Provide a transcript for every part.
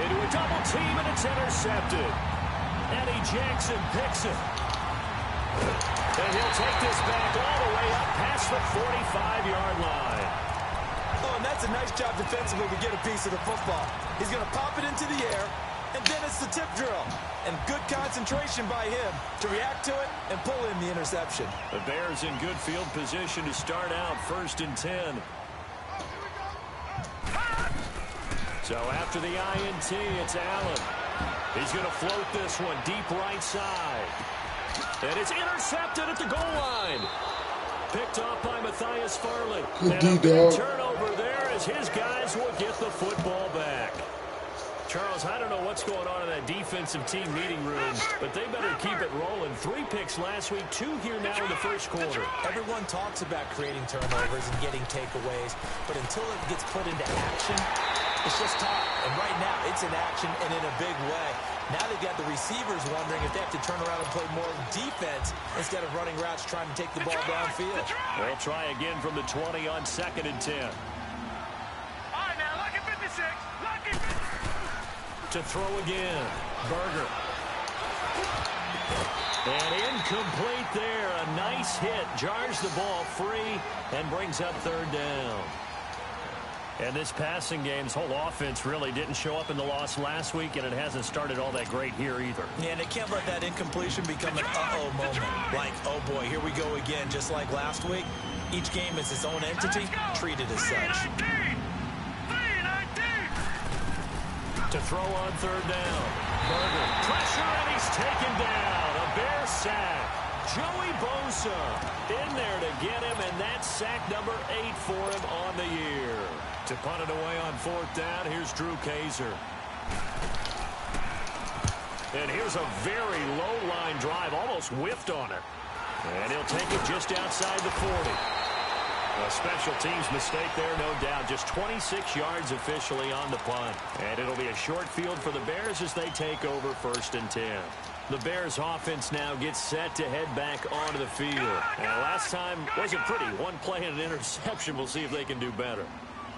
Into a double team, and it's intercepted. Eddie Jackson picks it. And he'll take this back all the way up past the 45-yard line. Oh, and that's a nice job defensively to get a piece of the football. He's going to pop it into the air, and then it's the tip drill. And good concentration by him to react to it and pull in the interception. The Bears in good field position to start out 1st and 10. So after the INT, it's Allen. He's going to float this one deep right side. And it's intercepted at the goal line. Picked off by Matthias Farley. And a big turnover there as his guys will get the football back. Charles, I don't know what's going on in that defensive team meeting room, but they better keep it rolling. 3 picks last week, 2 here now in the first quarter. Everyone talks about creating turnovers and getting takeaways, but until it gets put into action, it's just tough. And right now, it's in action and in a big way. Now they've got the receivers wondering if they have to turn around and play more defense instead of running routes trying to take the ball downfield. They'll try again from the 20 on 2nd and 10. All right, now, lucky 56. Lucky 56. To throw again. Berger. And incomplete there. A nice hit. Jars the ball free and brings up 3rd down. And this passing game's whole offense really didn't show up in the loss last week, and it hasn't started all that great here either. Yeah, and they can't let that incompletion become an uh-oh moment. Like, oh boy, here we go again, just like last week. Each game is its own entity, treated as such. To throw on 3rd down. Berger. Pressure, and he's taken down. A Bear sack. Joey Bosa in there to get him, and that's sack number 8 for him on the year. To punt it away on 4th down, here's Drew Kaiser. And here's a very low-line drive, almost whiffed on it. And he'll take it just outside the 40. A special teams mistake there, no doubt. Just 26 yards officially on the punt. And it'll be a short field for the Bears as they take over 1st and 10. The Bears offense now gets set to head back onto the field. And last time wasn't pretty. 1 play and an interception. We'll see if they can do better.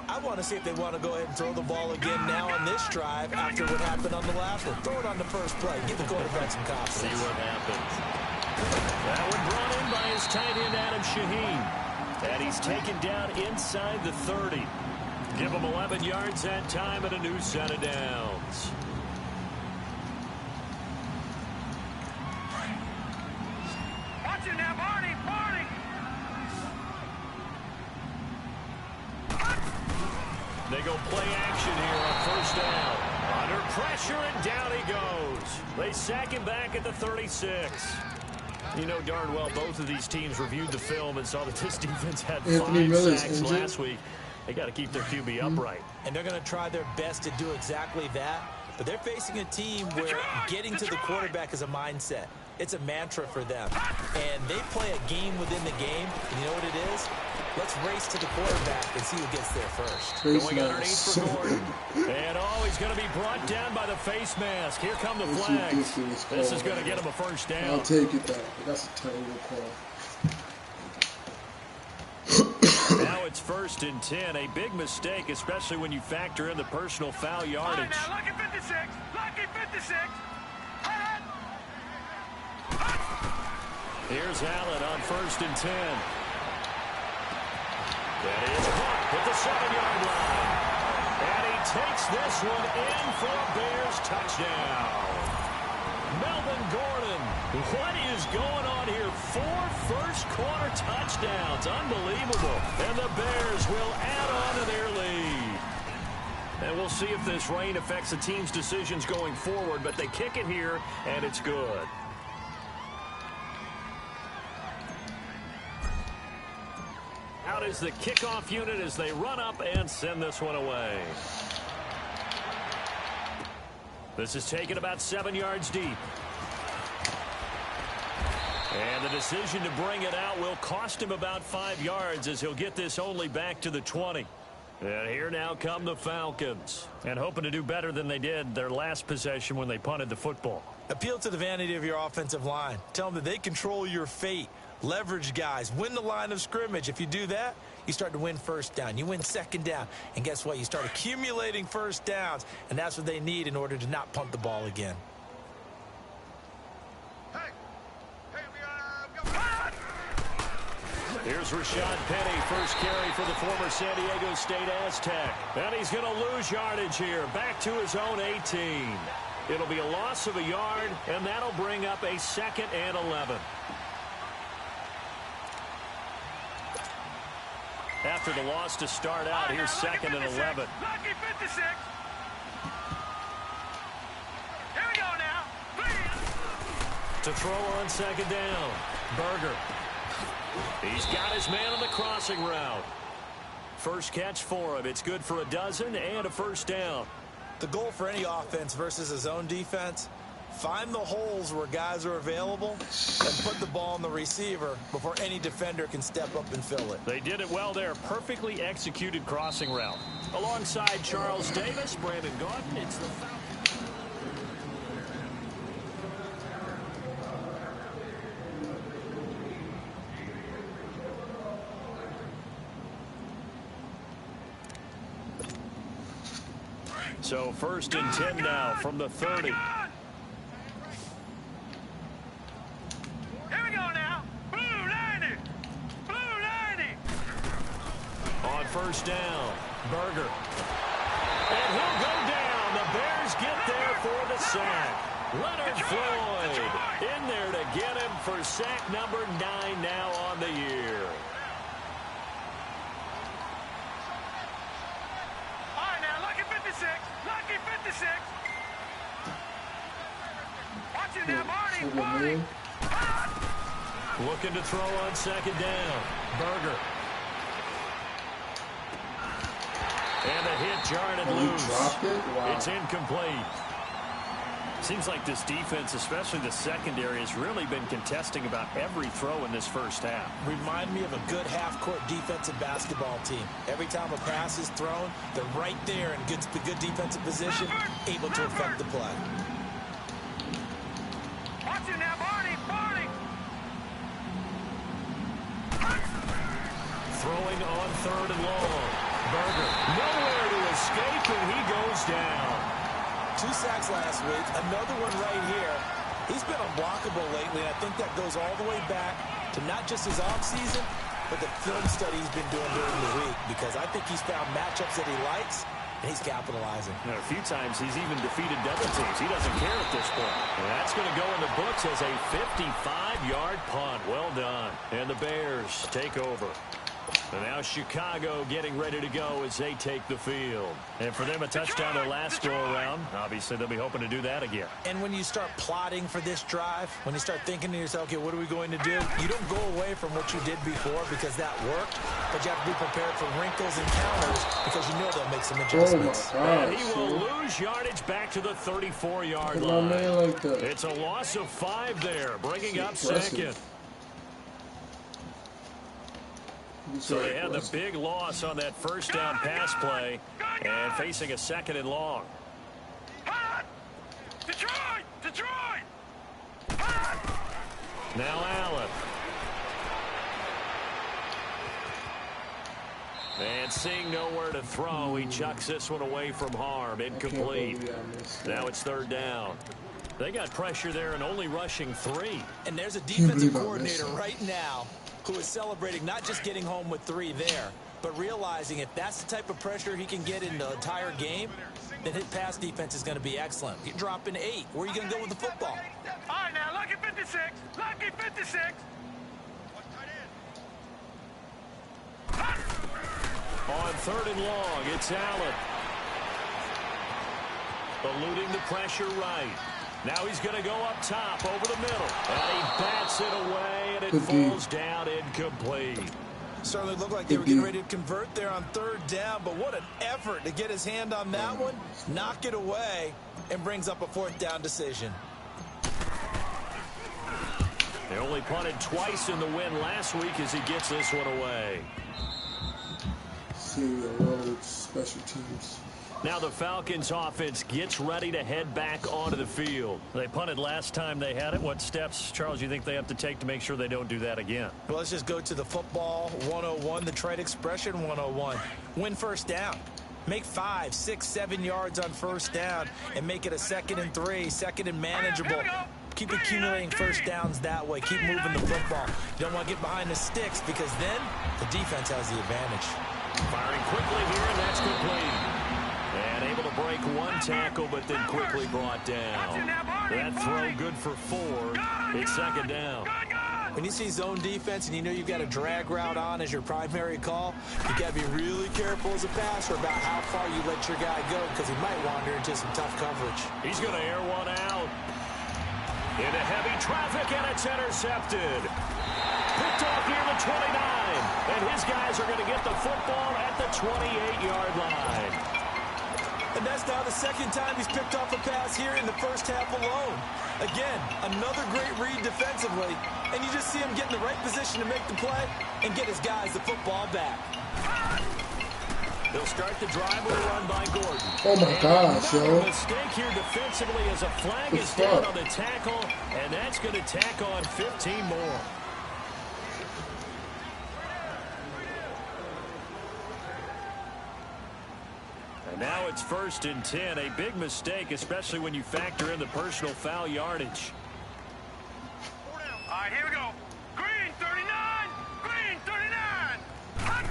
I want to see if they want to go ahead and throw the ball again now on this drive after what happened on the last one. Throw it on the first play. Give the quarterback some confidence. See what happens. That one brought in by his tight end, Adam Shaheen. And he's taken down inside the 30. Give him 11 yards that time and a new set of downs. Watch it now, Barney, Barney. They go play action here on 1st down. Under pressure, and down he goes. They sack him back at the 36. You know darn well both of these teams reviewed the film and saw that this defense had 5 sacks last week. They got to keep their QB upright. And they're going to try their best to do exactly that. But they're facing a team where getting to the quarterback is a mindset. It's a mantra for them. And they play a game within the game. And you know what it is? Let's race to the quarterback and see who gets there first. Going underneath for Gordon. And he's going to be brought down by the face mask. Here come the flags. This is going to get him a 1st down. I'll take it back. That's a terrible call. Now it's 1st and 10. A big mistake, especially when you factor in the personal foul yardage. Now, lucky 56. Lucky 56. Here's Allen on 1st and 10. That is caught at the 7-yard line. And he takes this one in for a Bears touchdown. Melvin Gordon. What is going on here? 4 first-quarter touchdowns. Unbelievable. And the Bears will add on to their lead. And we'll see if this rain affects the team's decisions going forward, but they kick it here, and it's good. Out is the kickoff unit as they run up and send this one away. This is taken about 7 yards deep. And the decision to bring it out will cost him about 5 yards as he'll get this only back to the 20. And here now come the Falcons. And hoping to do better than they did their last possession when they punted the football. Appeal to the vanity of your offensive line. Tell them that they control your fate. Leverage guys. Win the line of scrimmage. If you do that, you start to win first down. You win second down. And guess what? You start accumulating first downs. And that's what they need in order to not punt the ball again. Here's Rashad Penny, first carry for the former San Diego State Aztec. And he's going to lose yardage here, back to his own 18. It'll be a loss of a yard, and that'll bring up a 2nd and 11. After the loss to start out, here's 2nd and 11. Lucky 56. Here we go now. Please. To throw on 2nd down, Berger. He's got his man on the crossing route. First catch for him. It's good for a dozen and a first down. The goal for any offense versus his own defense, find the holes where guys are available and put the ball on the receiver before any defender can step up and fill it. They did it well there. Perfectly executed crossing route. Alongside Charles Davis, Brandon Gordon, it's the Falcons. So 1st and 10 now from the 30. Here we go now. Blue 90. Blue 90. On 1st down, Berger. And he'll go down. The Bears get there for the sack. Leonard Floyd in there to get him for sack number 9 now on the year. All right, now, lucky 56. Lucky 56. Watch it now, Barney. Looking to throw on 2nd down. Berger. And the hit jarred it loose. Wow. It's incomplete. Seems like this defense, especially the secondary, has really been contesting about every throw in this first half. Remind me of a good half-court defensive basketball team. Every time a pass is thrown, they're right there in good defensive position, able to affect the play. Watch it now, Barney. Barney. Throwing on 3rd and long. Berger nowhere to escape, and he goes down. 2 sacks last week, another one right here. He's been unblockable lately, and I think that goes all the way back to not just his offseason, but the film study he's been doing during the week, because I think he's found matchups that he likes, and he's capitalizing. A few times he's even defeated double teams. He doesn't care at this point. And that's going to go in the books as a 55-yard punt. Well done. And the Bears take over. And now Chicago getting ready to go as they take the field. And for them, a touchdown their last go-around. Obviously, they'll be hoping to do that again. And when you start plotting for this drive, when you start thinking to yourself, okay, what are we going to do? You don't go away from what you did before because that worked, but you have to be prepared for wrinkles and counters because you know they'll make some adjustments. Oh my God, and he will lose yardage back to the 34-yard line. It's a loss of 5 there, bringing up 2nd. So they had the big loss on that first down pass play and facing a 2nd and long. Detroit! Detroit! Now Allen. And seeing nowhere to throw, he chucks this one away from harm. Incomplete. Now it's 3rd down. They got pressure there and only rushing 3. And there's a defensive coordinator right now who is celebrating not just getting home with 3 there, but realizing if that's the type of pressure he can get in the entire game, then his pass defense is going to be excellent. You're dropping 8. Where are you going to go with the football? All right, now, lucky 56. Lucky 56. On 3rd and long, it's Allen. Eluding the pressure right. Now he's going to go up top over the middle. And he bats it away, and it falls down incomplete. Certainly looked like they were getting ready to convert there on 3rd down, but what an effort to get his hand on that one, knock it away, and brings up a 4th down decision. They only punted twice in the win last week as he gets this one away. Seeing a lot of special teams. Now the Falcons offense gets ready to head back onto the field. They punted last time they had it. What steps, Charles, you think they have to take to make sure they don't do that again? Well, let's just go to the football 101, the trade expression 101. Win first down. Make 5, 6, 7 yards on first down and make it a 2nd and 3, 2nd and manageable. Keep accumulating first downs that way. Keep moving the football. You don't want to get behind the sticks because then the defense has the advantage. Firing quickly here, and that's complete. And able to break one tackle, but then quickly brought down. That throw good for 4. It's 2nd down. When you see zone defense and you know you've got a drag route on as your primary call, you got to be really careful as a passer about how far you let your guy go because he might wander into some tough coverage. He's going to air one out. Into heavy traffic, and it's intercepted. Picked off near the 29, and his guys are going to get the football at the 28-yard line. And that's now the 2nd time he's picked off a pass here in the first half alone. Again, another great read defensively, and you just see him get in the right position to make the play and get his guys the football back. They'll start the drive with a run by Gordon. Oh my gosh, yo. Mistake here defensively as a flag is down on the tackle, and that's going to tack on 15 more. And now it's 1st and 10. A big mistake, especially when you factor in the personal foul yardage. All right, here we go. Green 39. Green 39. Hot.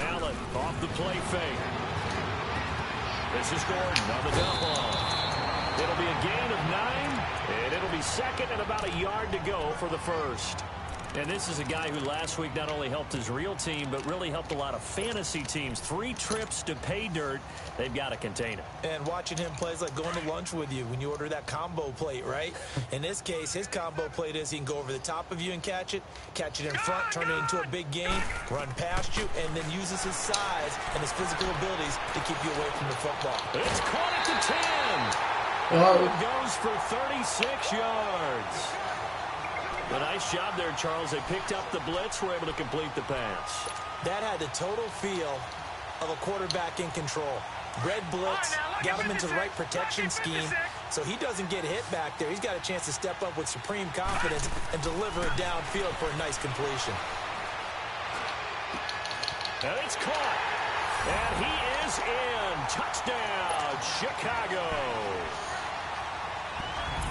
Allen off the play fake. This is Gordon on the dump off. It'll be a gain of 9, and it'll be 2nd and about a yard to go for the 1st. And this is a guy who last week not only helped his real team, but really helped a lot of fantasy teams. 3 trips to pay dirt. They've got to contain it. And watching him play is like going to lunch with you when you order that combo plate, right? In this case, his combo plate is he can go over the top of you and catch it in front, turn it into a big gain, run past you, and then uses his size and his physical abilities to keep you away from the football. It's caught at the 10. It goes for 36 yards. A nice job there, Charles. They picked up the blitz, were able to complete the pass. That had the total feel of a quarterback in control. Red blitz, got him into the right protection scheme, so he doesn't get hit back there. He's got a chance to step up with supreme confidence and deliver it downfield for a nice completion. And it's caught. And he is in. Touchdown, Chicago.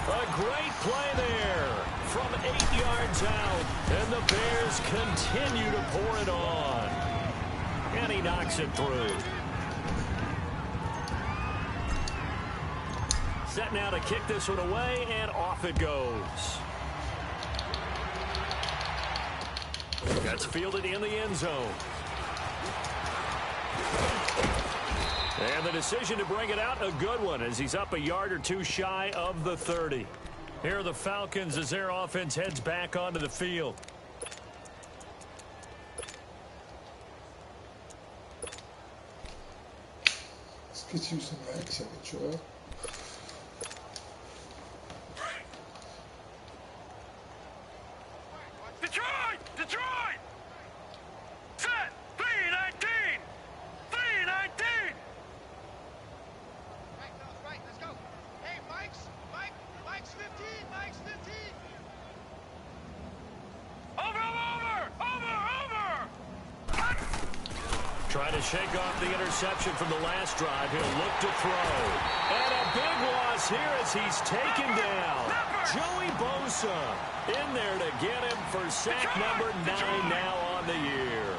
A great play there from 8 yards out. And the Bears continue to pour it on. And he knocks it through. Set now to kick this one away, and off it goes. That's fielded in the end zone. And the decision to bring it out, a good one, as he's up a yard or 2 shy of the 30. Here are the Falcons as their offense heads back onto the field. Let's get you some action, Troy. Detroit! Detroit! Set! 319! 319! Right, let's go. Hey, Mike's 15, Mike's 15. Over! Trying to shake off the interception from the last drive. He'll look to throw. And a big loss here as he's taken down. Joey Bosa in there to get him for sack number 9 now on the year.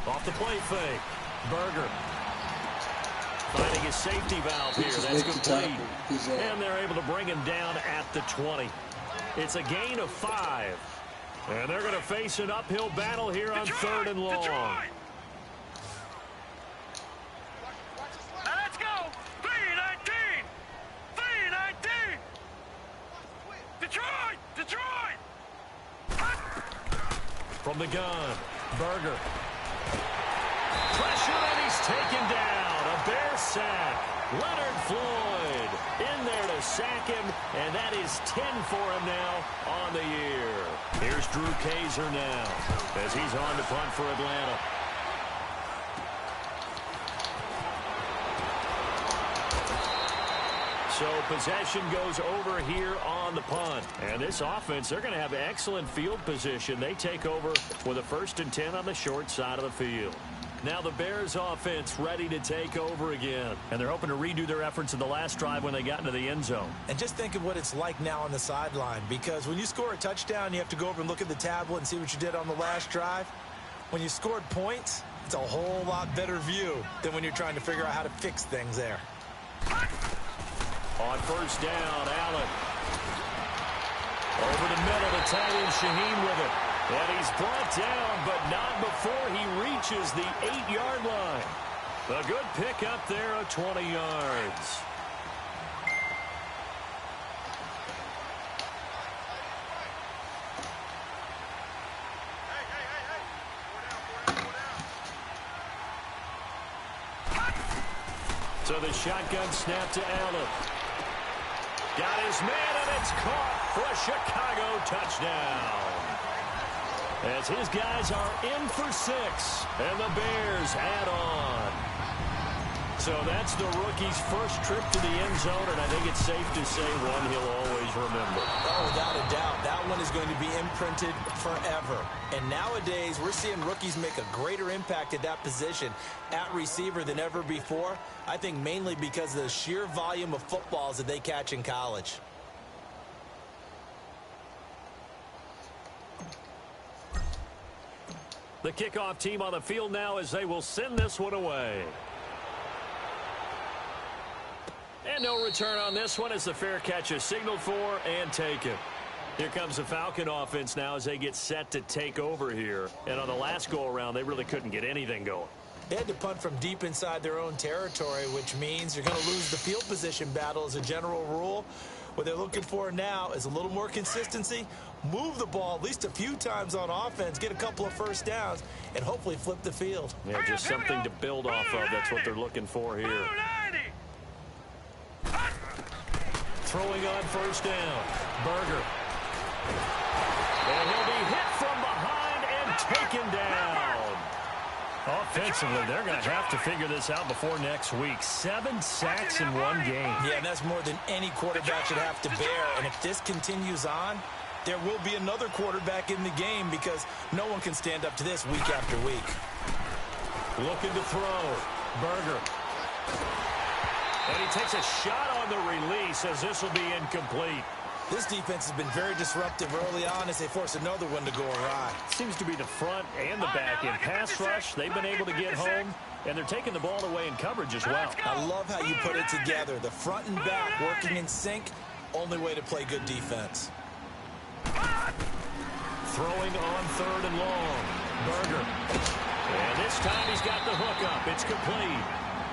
Off the play fake. Berger finding his safety valve here. That's complete. And they're able to bring him down at the 20. It's a gain of 5. And they're going to face an uphill battle here on 3rd and long. Now let's go! 319! 319! Detroit! From the gun, Berger. Pressure, and he's taken down. A Bear sack. Leonard Floyd in there to sack him, and that is 10 for him now on the year. Here's Drew Kaiser now as he's on to punt for Atlanta. So possession goes over here on the punt. And this offense, they're going to have excellent field position. They take over with a 1st and 10 on the short side of the field. Now the Bears offense ready to take over again. And they're hoping to redo their efforts in the last drive when they got into the end zone. And just think of what it's like now on the sideline. Because when you score a touchdown, you have to go over and look at the tablet and see what you did on the last drive. When you scored points, it's a whole lot better view than when you're trying to figure out how to fix things there. On 1st down, Allen. Over the middle, the tight end Shaheen with it. And he's brought down, but not before he reaches the 8-yard line. A good pick up there of 20 yards. So the shotgun snap to Allen. Got his man, and it's caught for a Chicago touchdown. As his guys are in for 6, and the Bears add on. So that's the rookie's first trip to the end zone, and I think it's safe to say one he'll always remember. Oh, without a doubt, that one is going to be imprinted forever. And nowadays, we're seeing rookies make a greater impact at that position at receiver than ever before. I think mainly because of the sheer volume of footballs that they catch in college. The kickoff team on the field now as they will send this one away. And no return on this one as the fair catch is signaled for and taken. Here comes the Falcon offense now as they get set to take over here. And on the last go-around, they really couldn't get anything going. They had to punt from deep inside their own territory, which means you're going to lose the field position battle as a general rule. What they're looking for now is a little more consistency, move the ball at least a few times on offense, get a couple of first downs, and hopefully flip the field. Yeah, just something to build off of. That's what they're looking for here. Throwing on 1st down. Berger. And he'll be hit from behind and taken down. Offensively, they're going to have to figure this out before next week. 7 sacks in one game. Yeah, and that's more than any quarterback should have to bear. And if this continues on, there will be another quarterback in the game because no one can stand up to this week after week. Looking to throw. Berger. And he takes a shot on the release as this will be incomplete. This defense has been very disruptive early on as they force another one to go awry. Seems to be the front and the back in pass rush. They've been able to get home, and they're taking the ball away in coverage as well. I love how you put it together. The front and back working in sync, only way to play good defense. Throwing on 3rd and long. Berger. And this time he's got the hook up. It's complete.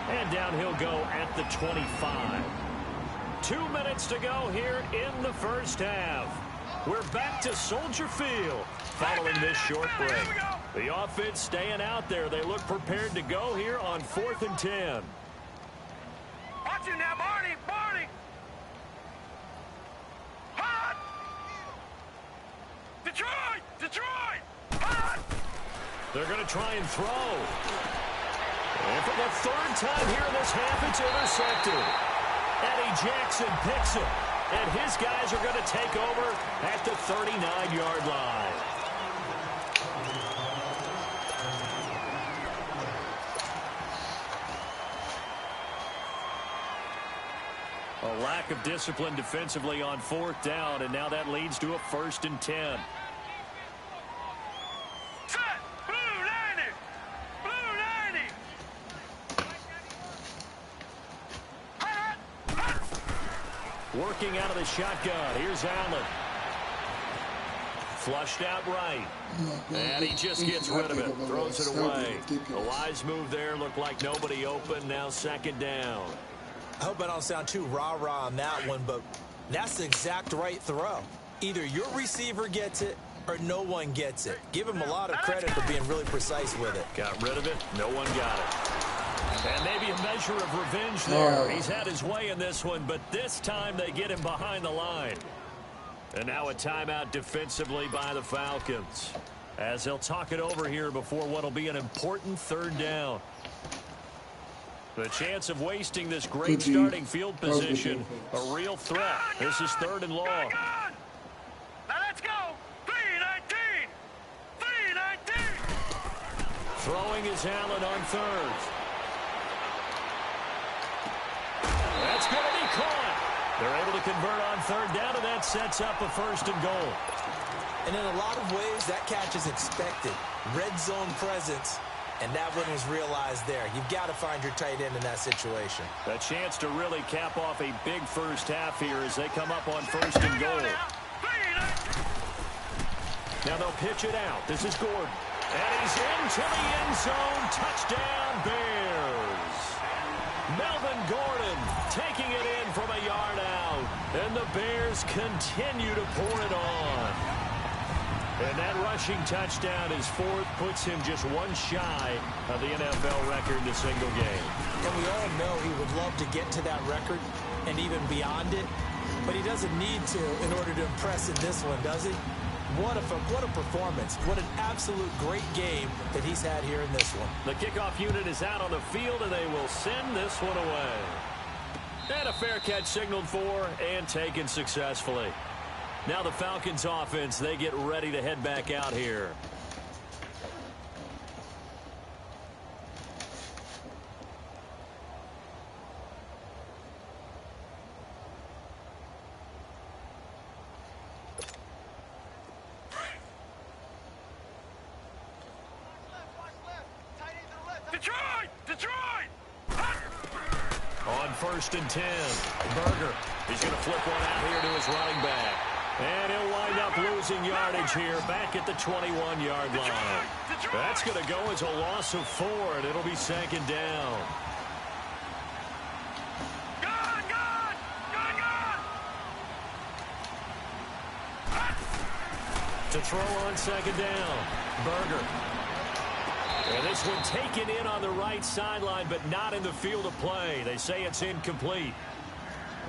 And down he'll go at the 25. 2 minutes to go here in the 1st half. We're back to Soldier Field following this short break. The offense staying out there. They look prepared to go here on 4th and 10. Watch it now, Barney! Barney! Hot! Detroit! Detroit! Hot! They're going to try and throw. And for the 3rd time here in this half, it's intercepted. Eddie Jackson picks it. And his guys are going to take over at the 39-yard line. A lack of discipline defensively on 4th down, and now that leads to a 1st and 10. Set! Blue 90! Blue 90! Hot! Hot! Working out of the shotgun. Here's Allen. Flushed out right. And he just gets rid of it. Throws it away. A wise move there. Looked like nobody open. Now 2nd down. I hope I don't sound too rah-rah on that one, but that's the exact right throw. Either your receiver gets it or no one gets it. Give him a lot of credit for being really precise with it. Got rid of it. No one got it. And maybe a measure of revenge there. He's had his way in this one, but this time they get him behind the line. And now a timeout defensively by the Falcons, as they'll talk it over here before what will be an important third down. The chance of wasting this great starting field position, a real threat. This is 3rd and long. Now let's go. 3-19. 3-19. Throwing is Allen on 3rd. That's going to be caught. They're able to convert on 3rd down, and that sets up a 1st and goal. And in a lot of ways, that catch is expected. Red zone presence, and that one was realized there. You've got to find your tight end in that situation. A chance to really cap off a big first half here as they come up on 1st and goal. Now they'll pitch it out. This is Gordon. And he's into the end zone. Touchdown, Bears. Melvin Gordon taking it in from a yard out. And the Bears continue to pour it on. And that rushing touchdown is 4th, puts him just one shy of the NFL record in a single game. And we all know he would love to get to that record and even beyond it, but he doesn't need to in order to impress in this one, does he? What a performance. What an absolute great game that he's had here in this one. The kickoff unit is out on the field, and they will send this one away. And a fair catch signaled for and taken successfully. Now the Falcons offense, they get ready to head back out here. Detroit! Detroit! On 1st and 10, Berger. He's going to flip one out here to his running back. And he'll wind up losing yardage here back at the 21-yard line. That's going to go as a loss of 4, and it'll be 2nd down. Gone! Gone! Gone! Gone! To throw on 2nd down, Berger. And this one taken in on the right sideline, but not in the field of play. They say it's incomplete.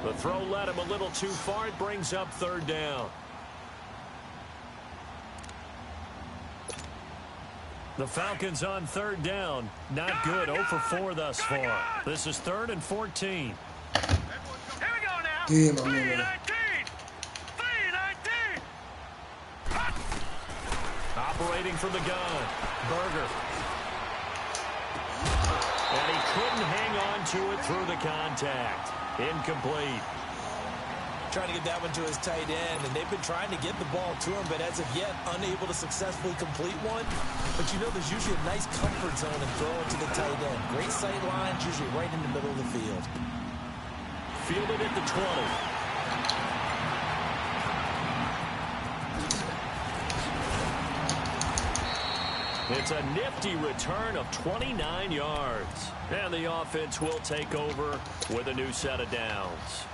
The throw led him a little too far. It brings up 3rd down. The Falcons on 3rd down. Not good. 0 for 4 thus far. This is 3rd and 14. Here we go now. 3-19. 3-19. Operating from the gun. Berger. And he couldn't hang on to it through the contact. Incomplete. Trying to get that one to his tight end, and they've been trying to get the ball to him, but as of yet, unable to successfully complete one. But you know, there's usually a nice comfort zone in throwing to the tight end. Great sight lines, usually right in the middle of the field. Fielded at the 20. It's a nifty return of 29 yards. And the offense will take over with a new set of downs.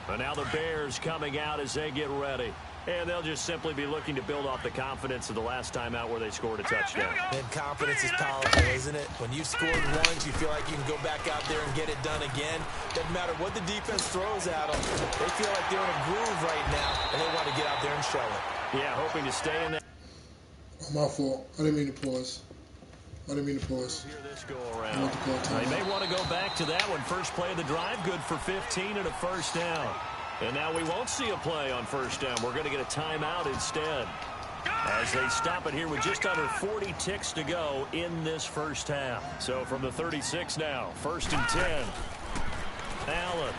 And now the Bears coming out as they get ready. And they'll just simply be looking to build off the confidence of the last time out where they scored a touchdown. And confidence is powerful, isn't it? When you've scored once, you feel like you can go back out there and get it done again. Doesn't matter what the defense throws at them. They feel like they're in a groove right now, and they want to get out there and show it. Yeah, hoping to stay in that. My fault. I didn't mean to pause. Here this go around. They may want to go back to that one. First play of the drive, good for 15 and a 1st down. And now we won't see a play on 1st down. We're going to get a timeout instead, as they stop it here with just under 40 ticks to go in this first half. So from the 36 now, 1st and 10. Allen.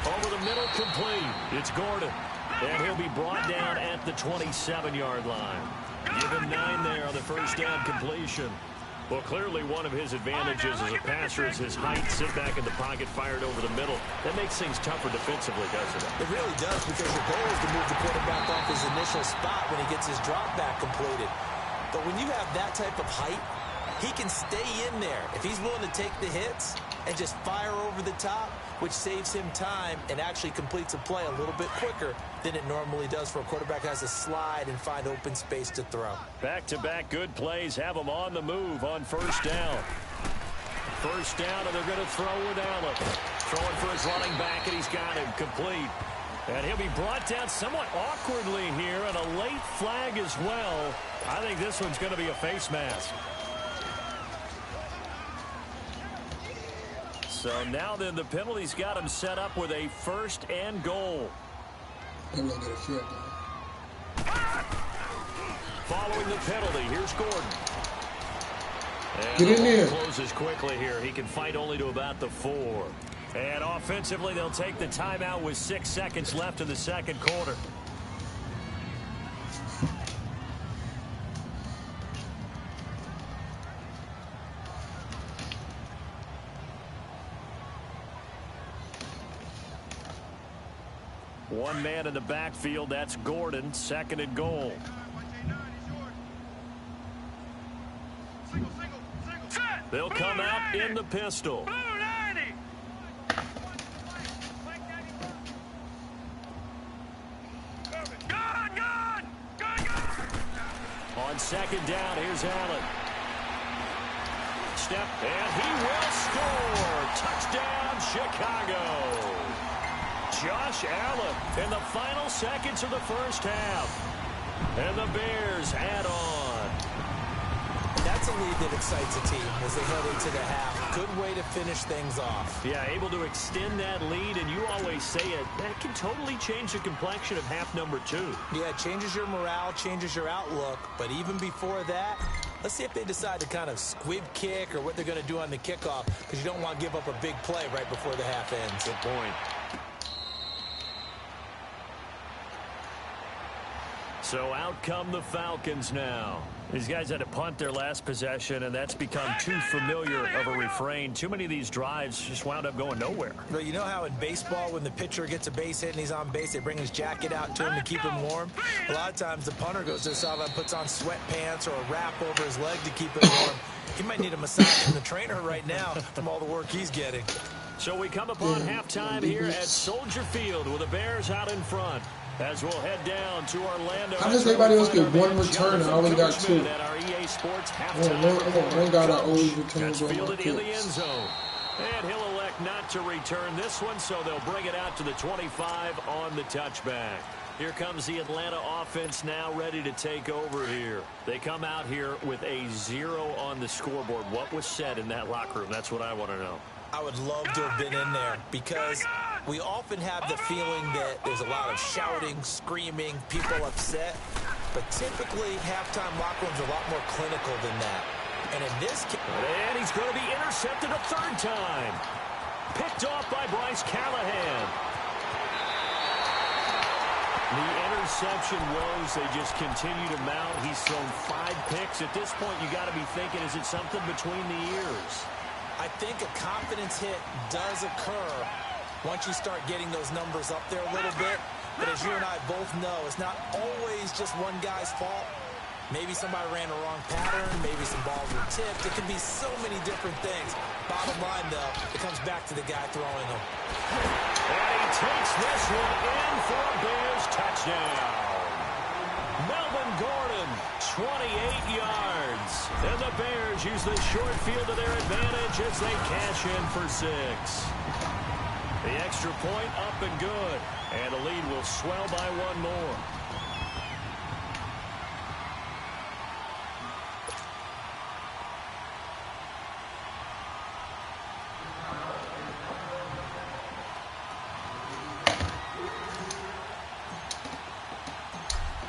Over the middle, complete. It's Gordon. And he'll be brought down at the 27-yard line. Give him 9 there on the 1st down completion. Well, clearly one of his advantages as a passer is his height. Sit back in the pocket, fired over the middle. That makes things tougher defensively, doesn't it? It really does, because your goal is to move the quarterback off his initial spot when he gets his drop back completed. But when you have that type of height, he can stay in there. If he's willing to take the hits and just fire over the top, which saves him time and actually completes a play a little bit quicker than it normally does for a quarterback who has to slide and find open space to throw. Back-to-back good plays have them on the move on first down. First down, and they're going to throw with Allen. Throwing for his running back, and he's got him complete. And he'll be brought down somewhat awkwardly here, and a late flag as well. I think this one's going to be a face mask. So now then, the penalty's got him set up with a first and goal. They're going to get a field goal. Following the penalty, here's Gordon. And get in there. Closes quickly here. He can fight only to about the 4. And offensively, they'll take the timeout with 6 seconds left in the second quarter. One man in the backfield, that's Gordon, second and goal. They'll come out in the pistol. On second down, here's Allen. Step, and he will score. Touchdown, Chicago. Josh Allen in the final seconds of the first half. And the Bears add on. That's a lead that excites a team as they head into the half. Good way to finish things off. Yeah, able to extend that lead, and you always say it, that can totally change the complexion of half number 2. Yeah, it changes your morale, changes your outlook, but even before that, let's see if they decide to kind of squib kick or what they're going to do on the kickoff, because you don't want to give up a big play right before the half ends. Good point. So out come the Falcons now. These guys had to punt their last possession, and that's become too familiar of a refrain. Too many of these drives just wound up going nowhere. Well, you know how in baseball, when the pitcher gets a base hit and he's on base, they bring his jacket out to him to keep him warm? A lot of times the punter goes to the sideline, puts on sweatpants or a wrap over his leg to keep it warm. He might need a massage from the trainer right now from all the work he's getting. So we come upon halftime here at Soldier Field with the Bears out in front. As we'll head down to Orlando. How does everybody else get one return and I only got 2? At our EA Sports one guy that always returns on fielded my in the end zone. And he'll elect not to return this one, so they'll bring it out to the 25 on the touchback. Here comes the Atlanta offense now ready to take over here. They come out here with a 0 on the scoreboard. What was said in that locker room? That's what I want to know. I would love to have been in there because we often have the feeling that there's a lot of shouting, screaming, people upset. But typically, halftime locker rooms are a lot more clinical than that. And in this case... And he's going to be intercepted a 3rd time. Picked off by Bryce Callahan. The interception woes, they just continue to mount. He's thrown 5 picks. At this point, you got to be thinking, is it something between the ears? I think a confidence hit does occur once you start getting those numbers up there a little bit. But as you and I both know, it's not always just one guy's fault. Maybe somebody ran a wrong pattern. Maybe some balls were tipped. It can be so many different things. Bottom line, though, it comes back to the guy throwing them. And he takes this one in for a Bears touchdown. Melvin Gordon, 28 yards. And the Bears use the short field to their advantage as they cash in for 6. The extra point up and good. And the lead will swell by 1 more.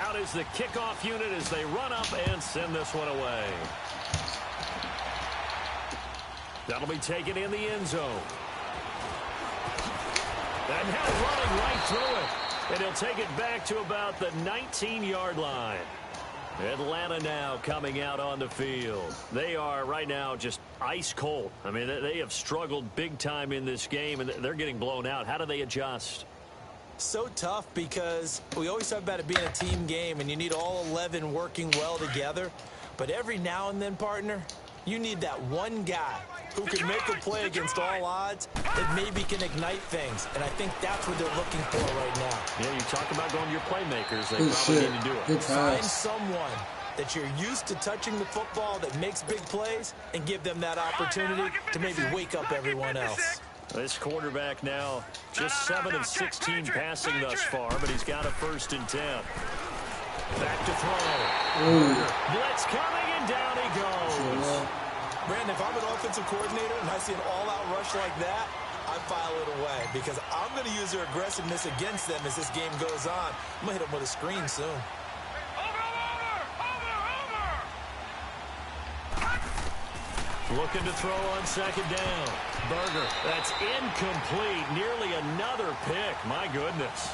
Out is the kickoff unit as they run up and send this one away. That'll be taken in the end zone. And now running right through it. And he'll take it back to about the 19-yard line. Atlanta now coming out on the field. They are right now just ice cold. I mean, they have struggled big time in this game, and they're getting blown out. How do they adjust? So tough because we always talk about it being a team game, and you need all 11 working well together. But every now and then, partner, You need that one guy who can make a play against all odds that maybe can ignite things. And I think that's what they're looking for right now. Yeah, you talk about going to your playmakers. They probably need to do it. Find someone that you're used to touching the football that makes big plays and give them that opportunity to maybe wake up everyone else. This quarterback now just 7 of 16 passing thus far, but he's got a 1st and 10. Back to throw. Blitz coming, and down he goes. Brandon, if I'm an offensive coordinator and I see an all-out rush like that, I file it away because I'm going to use their aggressiveness against them as this game goes on. I'm going to hit them with a screen soon. Looking to throw on 2nd down. Berger, that's incomplete. Nearly another pick. My goodness.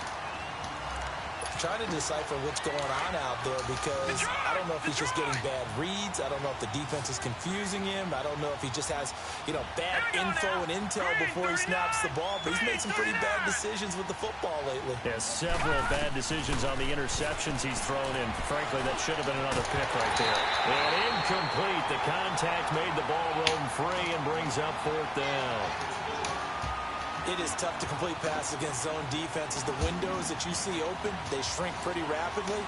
Trying to decipher what's going on out there because I don't know if he's just getting bad reads. I don't know if the defense is confusing him. I don't know if he just has, bad info and intel before he snaps the ball. But he's made some pretty bad decisions with the football lately. Yeah, several bad decisions on the interceptions he's thrown in. Frankly, that should have been another pick right there. And incomplete. The contact made the ball roam free and brings up 4th down. It is tough to complete passes against zone defenses. The windows that you see open, they shrink pretty rapidly.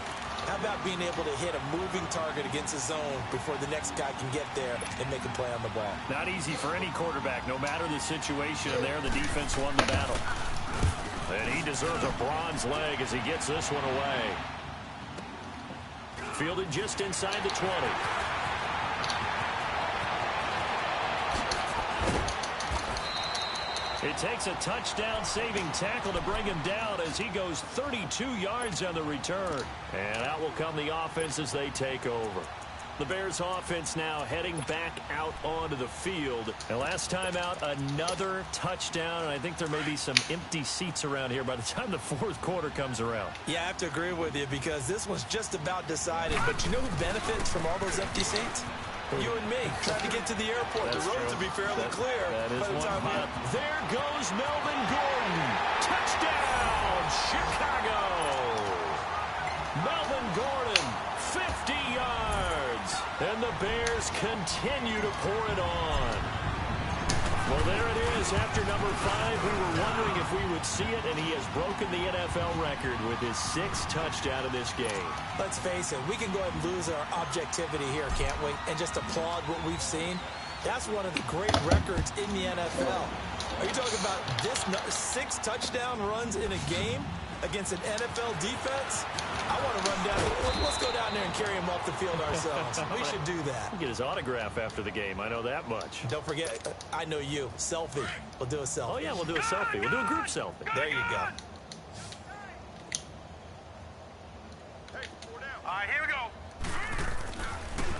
How about being able to hit a moving target against a zone before the next guy can get there and make a play on the ball? Not easy for any quarterback, no matter the situation. And there, the defense won the battle. And he deserves a bronze leg as he gets this one away. Fielded just inside the 20. It takes a touchdown-saving tackle to bring him down as he goes 32 yards on the return. And out will come the offense as they take over. The Bears offense now heading back out onto the field. And last time out, another touchdown. And I think there may be some empty seats around here by the time the 4th quarter comes around. Yeah, I have to agree with you because this was just about decided. But you know who benefits from all those empty seats? You and me, trying to get to the airport. That's the roads true. will be fairly clear. That is by the time one. There goes Melvin Gordon. Touchdown, Chicago. Melvin Gordon, 50 yards. And the Bears continue to pour it on. Well, there it is. After number 5, we were wondering if we would see it, and he has broken the NFL record with his 6th touchdown in this game. Let's face it, we can go ahead and lose our objectivity here, can't we? And just applaud what we've seen. That's one of the great records in the NFL. Are you talking about this 6 touchdown runs in a game against an NFL defense? I want to run down. Let's go down there and carry him off the field ourselves. We should do that. We'll get his autograph after the game. I know that much. Don't forget, I know you. Selfie. We'll do a selfie. Oh, yeah, we'll do a selfie. We'll do a group selfie. There you go. All right, here we go.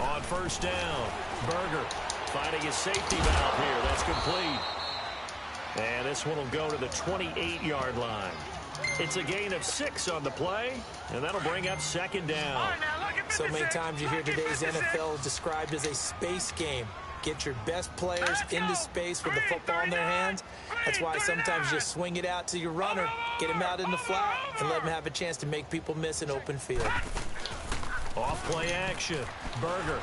On 1st down, Berger finding his safety valve here. That's complete. And this one will go to the 28-yard line. It's a gain of 6 on the play, and that'll bring up 2nd down. So many times you hear today's NFL described as a space game. Get your best players into space with the football in their hands. That's why sometimes you just swing it out to your runner, get him out in the flat, and let him have a chance to make people miss an open field. Off play action. Berger.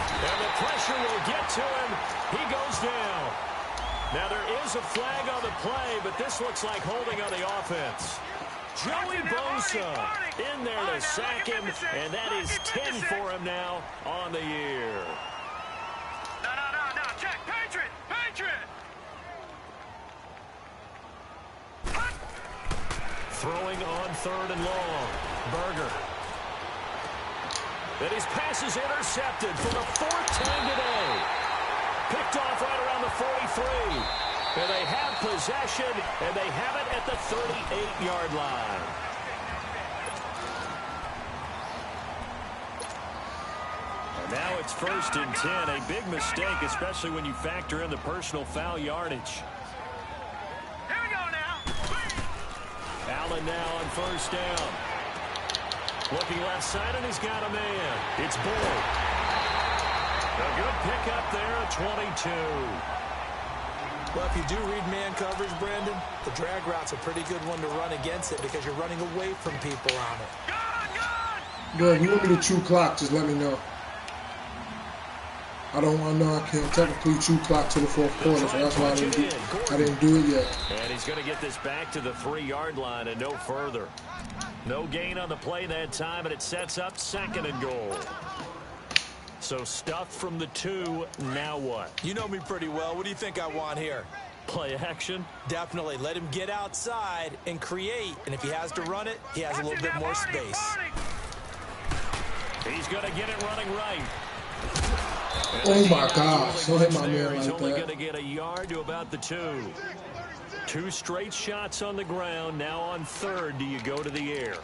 And the pressure will get to him. He goes down. Now there is a flag on the play, but this looks like holding on the offense. Joey Bosa in there to sack him, and that is 10 for him now on the year. No, check, Patriot. Throwing on 3rd and long. Berger. And his pass is intercepted for the 4th time today. Picked off right around the 43. And they have possession, and they have it at the 38-yard line. And now it's 1st and 10. A big mistake, especially when you factor in the personal foul yardage. Here we go now. Allen now on 1st down. Looking left side, and he's got a man. It's Bull. A good pickup there at 22. Well, if you do read man coverage, Brandon, the drag route's a pretty good one to run against it because you're running away from people on it. Bro, if you want me to chew clock, just let me know. I know I can't technically true clock to the fourth quarter, so that's why I didn't do it yet. And he's going to get this back to the 3-yard line and no further. No gain on the play that time, and it sets up 2nd and goal. So stuffed from the 2, now what? You know me pretty well. What do you think I want here? Play action? Definitely. Let him get outside and create. And if he has to run it, he has a little bit more space. He's going to get it running right. Oh my gosh. Don't hit my man He's like only that. going to get a yard to about the 2. 2 straight shots on the ground. Now on 3rd, do you go to the air?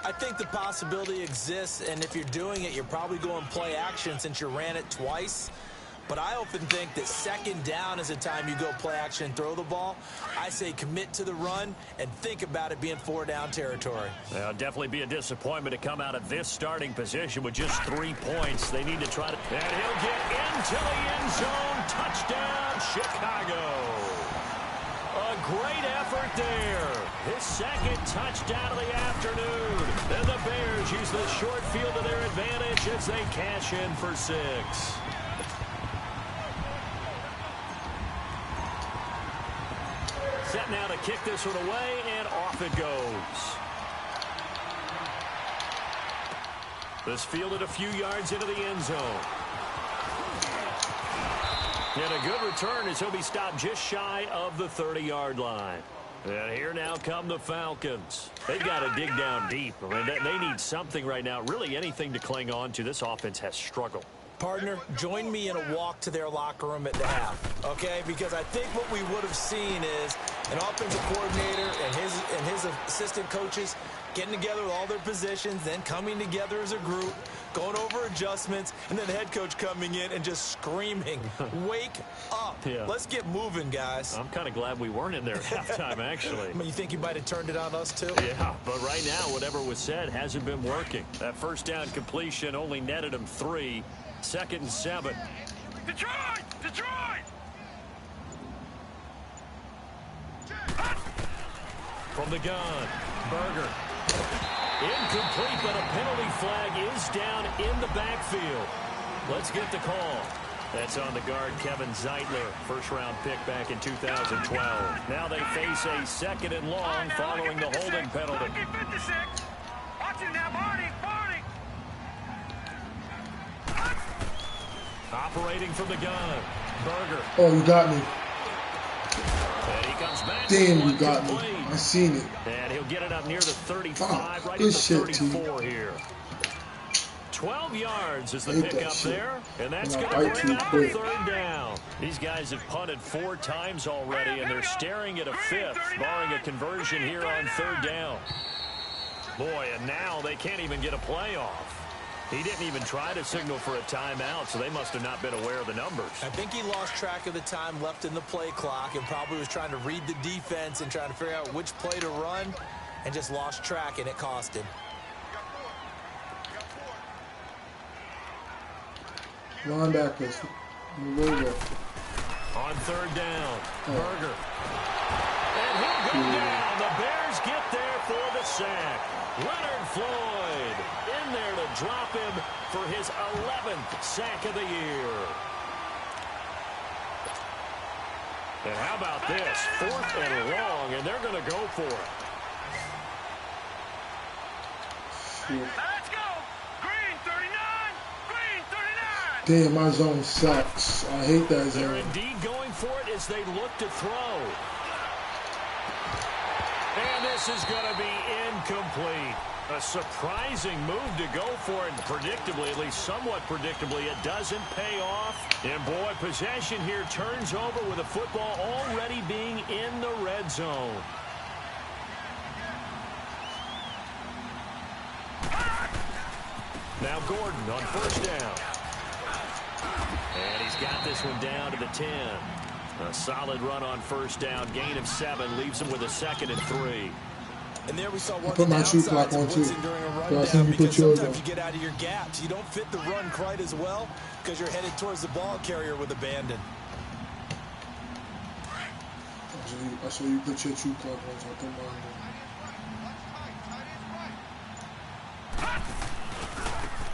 I think the possibility exists, and if you're doing it, you're probably going play action since you ran it twice. But I often think that 2nd down is the time you go play action and throw the ball. I say commit to the run and think about it being 4-down territory. It'll definitely be a disappointment to come out of this starting position with just 3 points. They need to try to... And he'll get into the end zone. Touchdown, Chicago. A great effort there. His 2nd touchdown of the afternoon. And the Bears use the short field to their advantage as they cash in for 6. Set now to kick this one away, and off it goes. This fielded a few yards into the end zone. And a good return as he'll be stopped just shy of the 30-yard line. And here now come the Falcons. They've got to dig down deep. I mean, they need something right now, really anything to cling on to. This offense has struggled. Partner, join me in a walk to their locker room at the half, okay? Because I think what we would have seen is an offensive coordinator and his assistant coaches getting together with all their positions, then coming together as a group, going over adjustments, and then the head coach coming in and just screaming, wake up. Yeah. Let's get moving, guys. I'm kind of glad we weren't in there at halftime, actually. I mean, you think he might have turned it on us, too? Yeah, but right now, whatever was said hasn't been working. That 1st down completion only netted him 3. 2nd and 7. Detroit! Detroit! From the gun, Berger. Incomplete, but a penalty flag is down in the backfield. Let's get the call. That's on the guard, Kevin Zeitler, 1st-round pick back in 2012. Now they face a 2nd and long following the holding penalty. 56. Watch it now, Barney. Operating from the gun, Berger. Oh, you got me. And he comes back. Damn, you got me. I seen it. And he'll get it up near the 35, right at good the shit, 34 here. 12 yards is the pickup there, and that's going to bring up quick. 3rd down. These guys have punted 4 times already, and they're staring at a 5th, barring a conversion here on 3rd down. Boy, and now they can't even get a play off. He didn't even try to signal for a timeout, so they must have not been aware of the numbers. I think he lost track of the time left in the play clock and probably was trying to read the defense and trying to figure out which play to run and just lost track, and it cost him. Linebackers. Over. On 3rd down, Berger. And he'll go down. The Bears get there for the sack. Leonard Floyd in there to drop him for his 11th sack of the year. And how about this? 4th and long, and they're going to go for it. Let's go. Green 39. Green 39. Damn, my zone sucks. I hate that They're zone. indeed going for it as they look to throw. And this is going to be incomplete. A surprising move to go for it. Predictably, at least somewhat predictably, it doesn't pay off. And boy, possession here turns over with the football already being in the red zone. Now Gordon on 1st down. And he's got this one down to the 10. A solid run on 1st down. Gain of 7 leaves him with a 2nd and 3. And there we saw one put my shoe clock on too. during a run So I down think you because put yours sometimes on. you get out of your gaps. You don't fit the run quite as well because you're headed towards the ball carrier with abandon. I saw you put your shoe clock on, so I put mine on.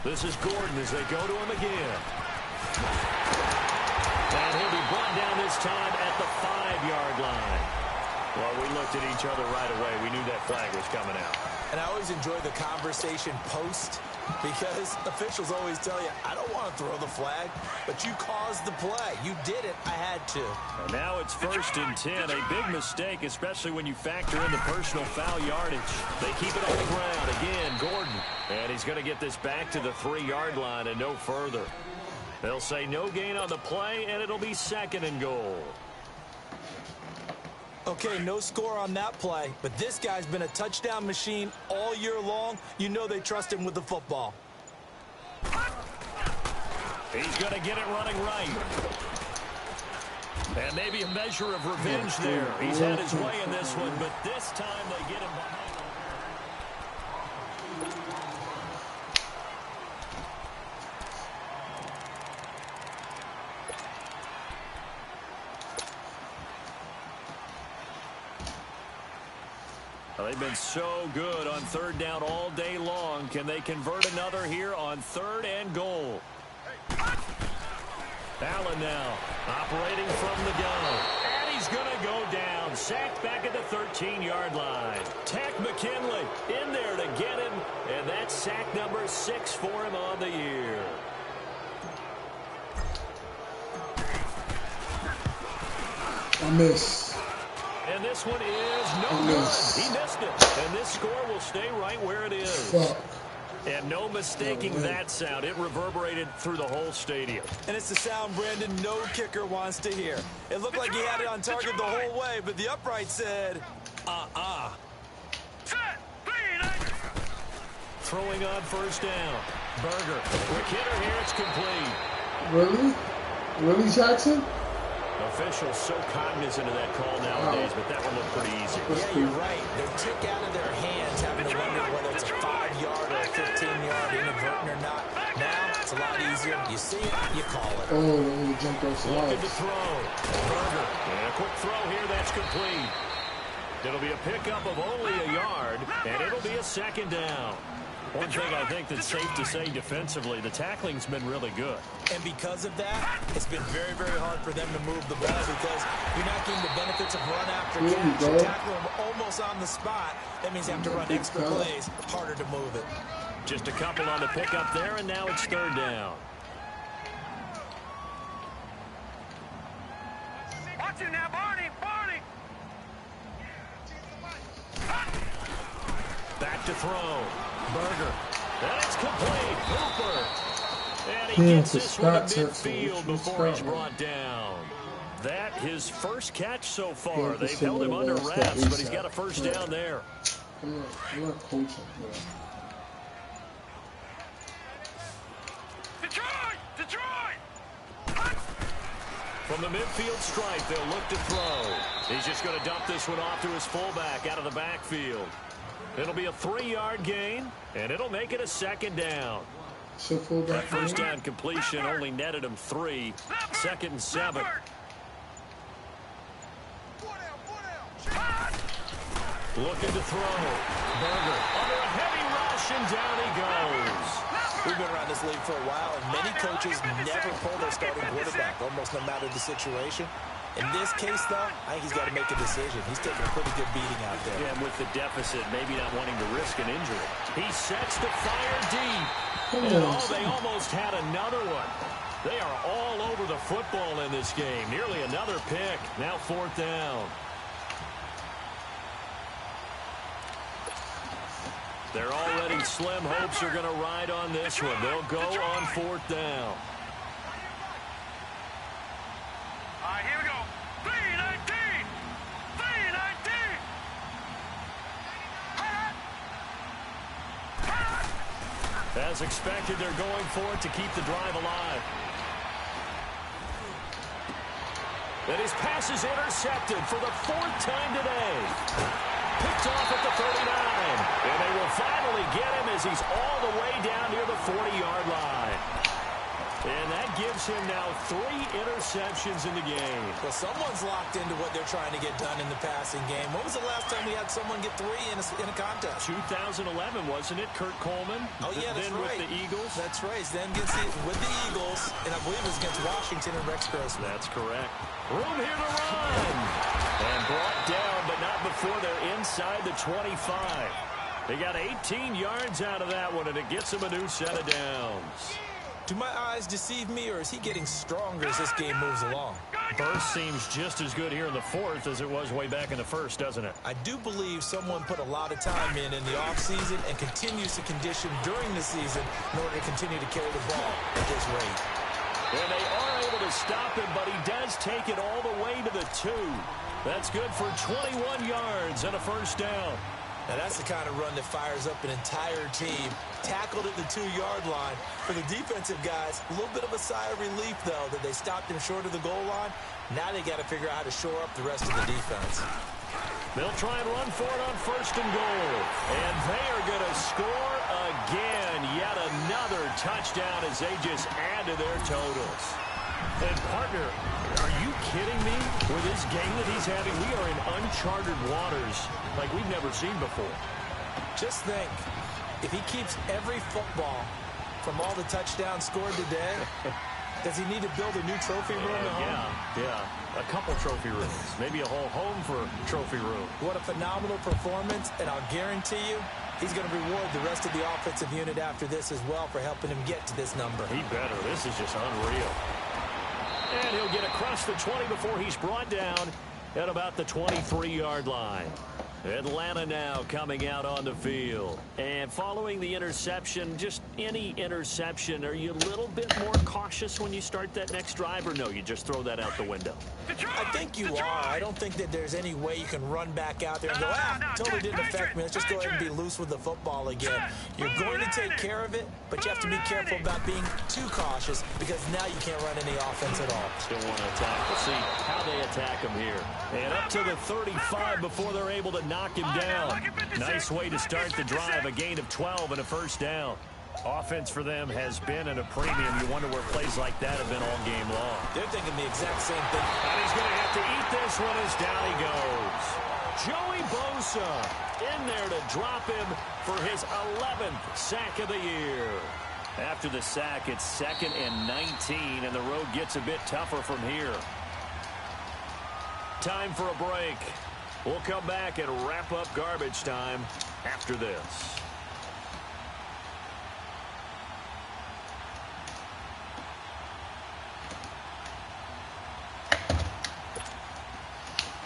This is Gordon as they go to him again. brought down this time at the 5-yard line. Well, we looked at each other right away. We knew that flag was coming out. And I always enjoy the conversation post because officials always tell you, I don't want to throw the flag, but you caused the play. You did it. I had to. And now it's 1st and 10. A big mistake, especially when you factor in the personal foul yardage. They keep it on the ground. Again, Gordon. And he's going to get this back to the 3-yard line and no further. They'll say no gain on the play, and it'll be 2nd and goal. Okay, no score on that play, but this guy's been a touchdown machine all year long. You know they trust him with the football. He's going to get it running right. And maybe a measure of revenge there. He's had his way in this one, but this time they get him behind. They've been so good on 3rd down all day long. Can they convert another here on 3rd and goal? Allen now operating from the gun. And he's going to go down. Sacked back at the 13-yard line. Tack McKinley in there to get him. And that's sack number 6 for him on the year. I miss. And this one is no good. He missed it. And this score will stay right where it is. Fuck. And no mistaking that sound. It reverberated through the whole stadium. And it's the sound Brandon no kicker wants to hear. It looked like he had it on target the whole way, but the upright said, Throwing on 1st down. Berger. Quick hitter here. It's complete. Really? Really, Jackson? Officials so cognizant of that call nowadays, but that one looked pretty easy. Yeah, you're right. They tick out of their hands having to wonder whether it's a 5-yard or a 15-yard inadvertent or not. Now, it's a lot easier. You see it, you call it. Oh, he jumped off the Looking to throw. Berger. And a quick throw here. That's complete. It'll be a pickup of only a yard, and it'll be a 2nd down. One thing I think that's safe to say defensively, the tackling's been really good. And because of that, it's been very, very hard for them to move the ball because you're not getting the benefits of run after catch. You tackle them almost on the spot. That means you have to run extra plays, harder to move it. Just a couple on the pickup there, and now it's 3rd down. Watch it now, Barney! Barney! Back to throw. Berger. And it's complete. Hooper. And he gets this one to midfield before he's brought down. That his first catch so far. They've held him under wraps, but he's got a 1st down there. I'm not coaching. Detroit! Detroit! From the midfield stripe, they'll look to throw. He's just going to dump this one off to his fullback out of the backfield. It'll be a 3-yard gain, and it'll make it a 2nd down. So fullback. That 1st down completion only netted him 3. 2nd and 7. Looking to throw. Berger under a heavy rush, and down he goes. We've been around this league for a while, and many coaches never pull their starting quarterback, almost no matter the situation. In this case, though, I think he's got to make a decision. He's taking a pretty good beating out there. Yeah, and with the deficit, maybe not wanting to risk an injury. He sets to fire deep. And they almost had another one. They are all over the football in this game. Nearly another pick. Now 4th down. Their already slim hopes are going to ride on this one. They'll go on 4th down. All right, here we go. 3-19! 3-19! As expected, they're going for it to keep the drive alive. And his pass is intercepted for the 4th time today. Picked off at the 39. And they will finally get him as he's all the way down near the 40-yard line. And that gives him now 3 interceptions in the game. Well, someone's locked into what they're trying to get done in the passing game. When was the last time we had someone get 3 in a contest? 2011, wasn't it? Kurt Coleman. Oh, yeah, that's then right. with the Eagles. That's right. Then with the Eagles, and I believe it was against Washington and Rex Grossman. That's correct. Room here to run. And brought down, but not before they're inside the 25. They got 18 yards out of that one, and it gets them a new set of downs. Do my eyes deceive me, or is he getting stronger as this game moves along? Burst seems just as good here in the fourth as it was way back in the first, doesn't it? I do believe someone put a lot of time in the offseason and continues to condition during the season in order to continue to carry the ball at this rate. And they are able to stop him, but he does take it all the way to the 2. That's good for 21 yards and a first down. Now, that's the kind of run that fires up an entire team. Tackled at the 2-yard line. For the defensive guys, a little bit of a sigh of relief, though, that they stopped him short of the goal line. Now they got to figure out how to shore up the rest of the defense. They'll try and run for it on first and goal. And they are going to score again. Yet another touchdown as they just add to their totals. And, partner, are you kidding me? With this game that he's having, we are in uncharted waters like we've never seen before. Just think, if he keeps every football from all the touchdowns scored today, does he need to build a new trophy room at home? Yeah. A couple trophy rooms. Maybe a whole home for trophy room. What a phenomenal performance, and I'll guarantee you, he's going to reward the rest of the offensive unit after this as well for helping him get to this number. He better. This is just unreal. And he'll get across the 20 before he's brought down at about the 23-yard line. Atlanta now coming out on the field. And following the interception, just any interception, are you a little bit more cautious when you start that next drive, or no, you just throw that out the window? I think you are. I don't think that there's any way you can run back out there and go, totally didn't affect me. Let's just go ahead and be loose with the football again. You're going to take care of it, but you have to be careful about being too cautious because now you can't run any offense at all. Still want to attack. We'll see how they attack him here. And up to the 35 before they're able to knock him down. Nice way to start the drive. A gain of 12 and a first down. Offense for them has been at a premium. You wonder where plays like that have been all game long. They're thinking the exact same thing. And he's going to have to eat this one as down he goes. Joey Bosa in there to drop him for his 11th sack of the year. After the sack, it's 2nd and 19, and the road gets a bit tougher from here. Time for a break. We'll come back and wrap up garbage time after this.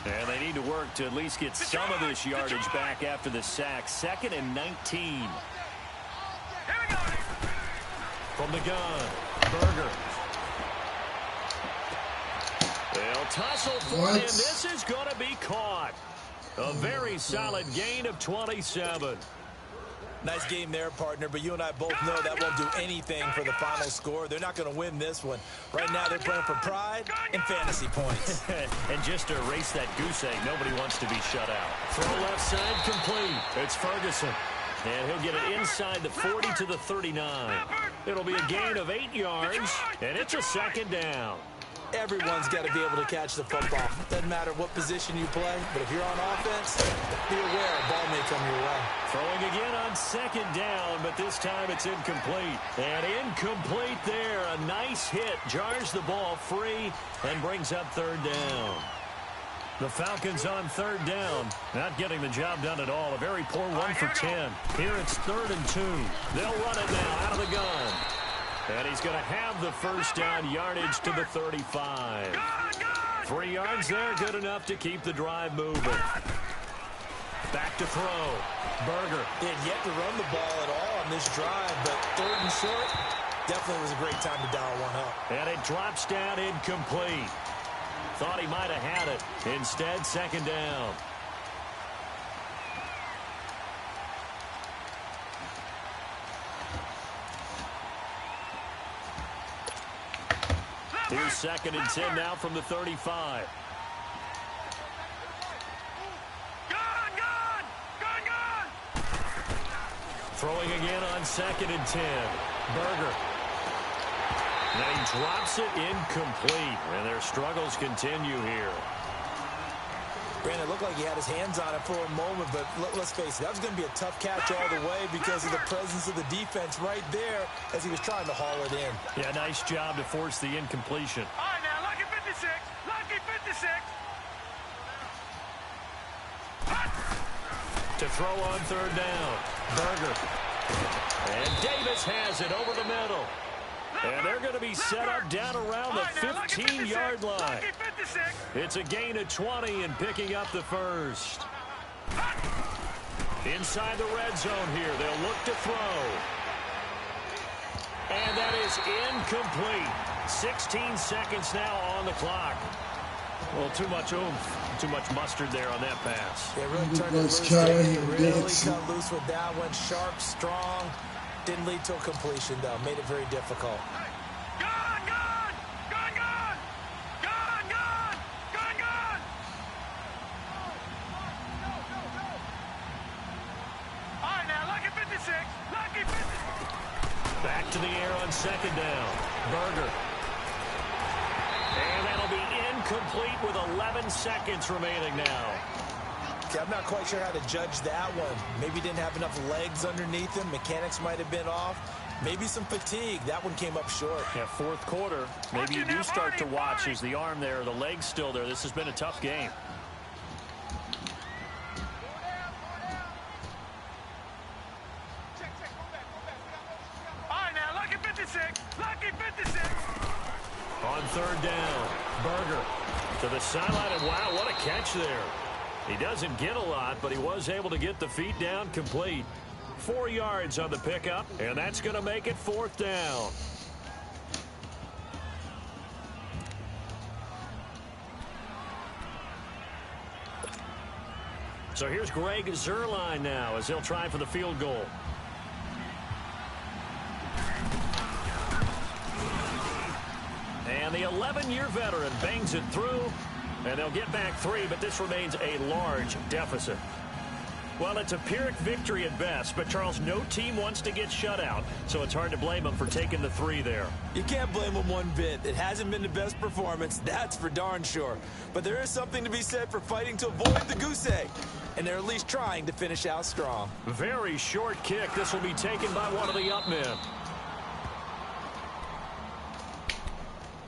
And they need to work to at least get some of this yardage back after the sack. 2nd and 19. From the gun, Berger. They'll tussle for it, and this is going to be caught. A very solid gain of 27. Nice game there, partner, but you and I both know that won't do anything for the final score. They're not going to win this one. Right now, they're playing for pride and fantasy points. And just to erase that goose egg, nobody wants to be shut out. Throw left side complete. It's Ferguson. And he'll get it inside the 40 to the 39. It'll be a gain of 8 yards, and it's a 2nd down. Everyone's got to be able to catch the football. Doesn't matter what position you play, but if you're on offense, be aware a ball may come your way. Throwing again on 2nd down, but this time it's incomplete. And incomplete there. A nice hit. Jars the ball free and brings up 3rd down. The Falcons on 3rd down. Not getting the job done at all. A very poor 1 for 10. Here it's 3rd and 2. They'll run it now out of the gun. And he's going to have the first down, yardage to the 35. 3 yards there, good enough to keep the drive moving. Back to throw. Berger. They had yet to run the ball at all on this drive, but 3rd and short, definitely was a great time to dial one up. And it drops down incomplete. Thought he might have had it. Instead, 2nd down. Here's 2nd and 10 now from the 35. Throwing again on 2nd and 10. Berger. And then he drops it incomplete, and their struggles continue here. Brandon, it looked like he had his hands on it for a moment, but let's face it, that was going to be a tough catch all the way because of the presence of the defense right there as he was trying to haul it in. Yeah, nice job to force the incompletion. All right, now, lucky 56. Lucky 56. To throw on third down. Berger. And Davis has it over the middle. And they're going to be set up down around the 15-yard line. It's a gain of 20 and picking up the first. Inside the red zone here. They'll look to throw. And that is incomplete. 16 seconds now on the clock. Well, too much oomph, too much mustard there on that pass. Yeah, really turned it loose. Really cut loose with that one. Sharp, strong. Didn't lead to a completion, though. Made it very difficult. Gone, gone! Gone, gone! Gone, gone! Gone, gone! All right, now, lucky 56. Lucky 56. Back to the air on second down. Berger. And that'll be incomplete with 11 seconds remaining now. Okay, I'm not quite sure how to judge that one. Maybe didn't have enough legs underneath him. Mechanics might have been off. Maybe some fatigue. That one came up short. Yeah, fourth quarter. Maybe you do start to watch as the arm there, the leg's still there. This has been a tough game. All right, now, lucky 56. Lucky 56. On third down, Berger to the sideline, and wow, what a catch there. He doesn't get a lot, but he was able to get the feet down complete. 4 yards on the pickup, and that's going to make it fourth down. So here's Greg Zuerlein now as he'll try for the field goal. And the 11-year veteran bangs it through, and they'll get back 3, but this remains a large deficit. Well, it's a Pyrrhic victory at best, but, Charles, no team wants to get shut out, so it's hard to blame them for taking the 3 there. You can't blame them one bit. It hasn't been the best performance, that's for darn sure. But there is something to be said for fighting to avoid the goose egg, and they're at least trying to finish out strong. Very short kick. This will be taken by one of the up men.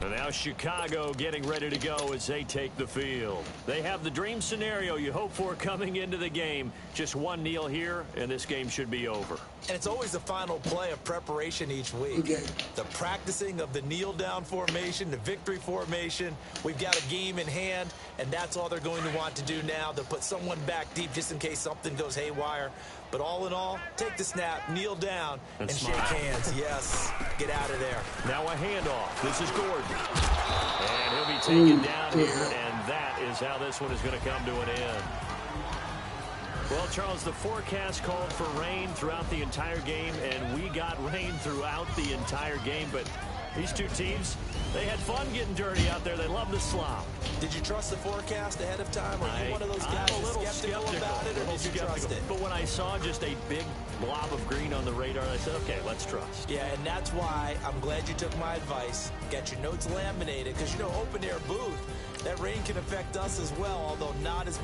And now Chicago getting ready to go as they take the field. They have the dream scenario you hope for coming into the game. Just one kneel here, and this game should be over. And it's always the final play of preparation each week. Okay. The practicing of the kneel-down formation, the victory formation. We've got a game in hand, and that's all they're going to want to do now. They'll put someone back deep just in case something goes haywire. But all in all, take the snap, kneel down, and shake hands. Yes, get out of there. Now a handoff. This is Gordon. And he'll be taken down here, and that is how this one is going to come to an end. Well, Charles, the forecast called for rain throughout the entire game, and we got rain throughout the entire game. But these two teams, they had fun getting dirty out there. They love the slop. Did you trust the forecast ahead of time? Are you one of those guys I'm a little skeptical about it, or did you trust it? But when I saw just a big blob of green on the radar, I said, okay, let's trust. Yeah, and that's why I'm glad you took my advice. Get your notes laminated, because, you know, open-air booth, that rain can affect us as well, although not as